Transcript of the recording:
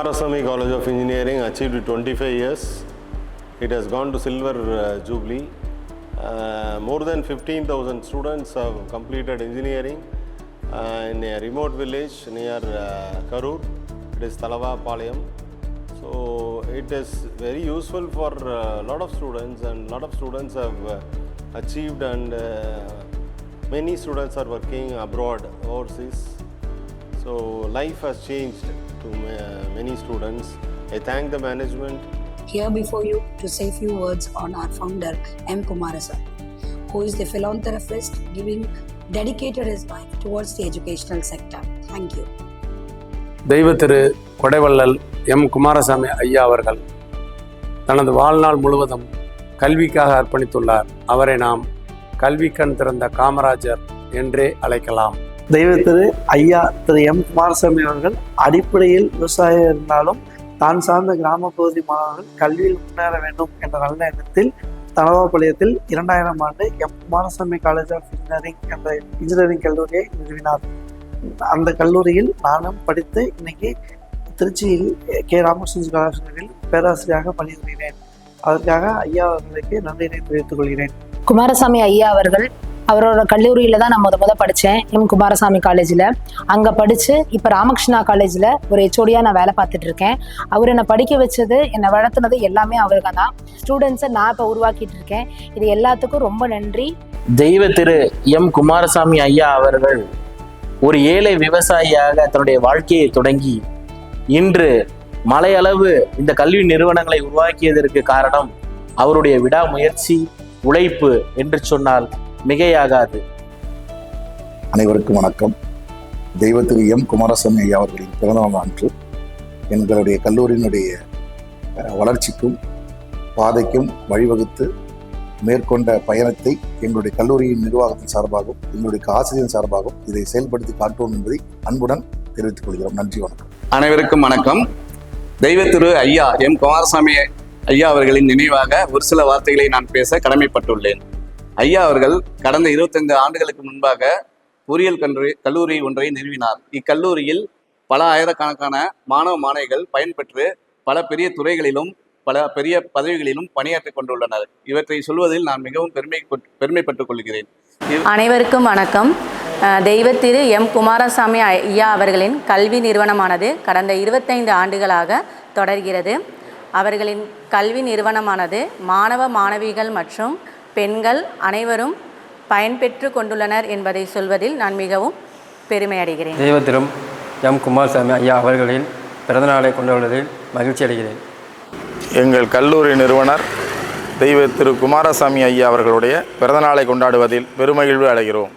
Kumarasamy College of Engineering achieved 25 years. It has gone to silver jubilee. More than 15,000 students have completed engineering in a remote village near Karur. It is Talavapalayam. So it is very useful for a lot of students, and a lot of students have achieved, and many students are working abroad, overseas. So life has changed to many students. I thank the management. Here before you to say few words on our founder M. Kumarasamy, who is the philanthropist dedicated his life towards the educational sector. Thank you. தெய்வ திரு கொடைவள்ளல் M Kumaraswamy ஐயா அவர்கள் தனது வாழ்நாள் முழுவதும் கல்விக்காக அர்ப்பணித்துள்ளார். அவரை நாம் கல்வி கண் திறந்த காமராஜர் என்றே அழைக்கலாம். தெய்வ திரு ஐயா திரு எம் குமாரசாமி அவர்கள் அடிப்படையில் விவசாயம் இருந்தாலும் தான் சார்ந்த கிராம பகுதி மாணவர்கள் கல்வியில் முன்னேற வேண்டும் என்ற நல்ல எண்ணத்தில் தலவாபாளையத்தில் 2000 ஆண்டு M Kumarasamy college of engineering என்ற இன்ஜினியரிங் கல்லூரியை நிறுவினார். அந்த கல்லூரியில் நானும் படித்து இன்னைக்கு திருச்சியில் கே ராமகிருஷ்ணன் கலாசாலையில் பேராசிரியராக பணிபுரிகிறேன். அதற்காக ஐயா அவர்களுக்கு நன்றியை தெரிவித்துக் கொள்கிறேன். குமாரசாமி ஐயா அவர்கள் அவரோட கல்லூரியில தான் நான் முத படித்தேன், எம் குமாரசாமி காலேஜில். அங்கே படித்து இப்போ ராமகிருஷ்ணா காலேஜில் ஒரு ஹெச்ஓடியாக நான் வேலை பார்த்துட்டு இருக்கேன். அவர் என்னை படிக்க வச்சது, என்னை வளர்த்துனது எல்லாமே அவருக்கு தான். ஸ்டூடெண்ட்ஸை நான் இப்போ உருவாக்கிட்டு இருக்கேன். இது எல்லாத்துக்கும் ரொம்ப நன்றி. தெய்வ திரு எம் குமாரசாமி ஐயா அவர்கள் ஒரு ஏழை விவசாயியாக தன்னுடைய வாழ்க்கையை தொடங்கி இன்று மலையளவு இந்த கல்வி நிறுவனங்களை உருவாக்கியதற்கு காரணம் அவருடைய விடாமுயற்சி, உழைப்பு என்று சொன்னால் மிகையாகாது. அனைவருக்கும் வணக்கம். தெய்வ திரு எம் குமாரசாமி ஐயா அவர்களின் பிறந்தநாள் அன்று எங்களுடைய கல்லூரியினுடைய வளர்ச்சிக்கும் பாதைக்கும் வழிவகுத்து மேற்கொண்ட பயணத்தை எங்களுடைய கல்லூரியின் நிர்வாகத்தின் சார்பாகவும் எங்களுடைய ஆசிரியர் சார்பாகவும் இதை செயல்படுத்தி காட்டுவோம் என்பதை அன்புடன் தெரிவித்துக் கொள்கிறோம். நன்றி, வணக்கம். அனைவருக்கும் வணக்கம். தெய்வ திரு ஐயா எம் குமாரசாமி ஐயா அவர்களின் நினைவாக ஒரு சில வார்த்தைகளை நான் பேச கடமைப்பட்டுள்ளேன். ஐயா அவர்கள் கடந்த 25 ஆண்டுகளுக்கு முன்பாக பொறியியல் கல்லூரி ஒன்றை நிறுவினார். இக்கல்லூரியில் பல ஆயிரக்கணக்கான மாணவ மாணவிகள் பயன்பெற்று பல பெரிய துறைகளிலும் பல பெரிய பதவிகளிலும் பணியாற்றிக் கொண்டுள்ளனர். இவற்றை சொல்வதில் நான் மிகவும் பெருமைப்பட்டுக் கொள்கிறேன். அனைவருக்கும் வணக்கம். தெய்வ திரு எம் குமாரசாமி ஐயா அவர்களின் கல்வி நிறுவனமானது கடந்த 25 ஆண்டுகளாக தொடர்கிறது. அவர்களின் கல்வி நிறுவனமானது மாணவ மாணவிகள் மற்றும் பெண்கள் அனைவரும் பயன்பெற்று கொண்டுள்ளனர் என்பதை சொல்வதில் நான் மிகவும் பெருமை அடைகிறேன். தெய்வ திரு எம் குமாரசாமி ஐயா அவர்களின் பிறந்தநாளை கொண்டுள்ளதில் மகிழ்ச்சி அடைகிறேன். எங்கள் கல்லூரி நிறுவனர் தெய்வ திரு குமாரசாமி ஐயா அவர்களுடைய பிறந்தநாளை கொண்டாடுவதில் பெருமகிழ்வு அடைகிறோம்.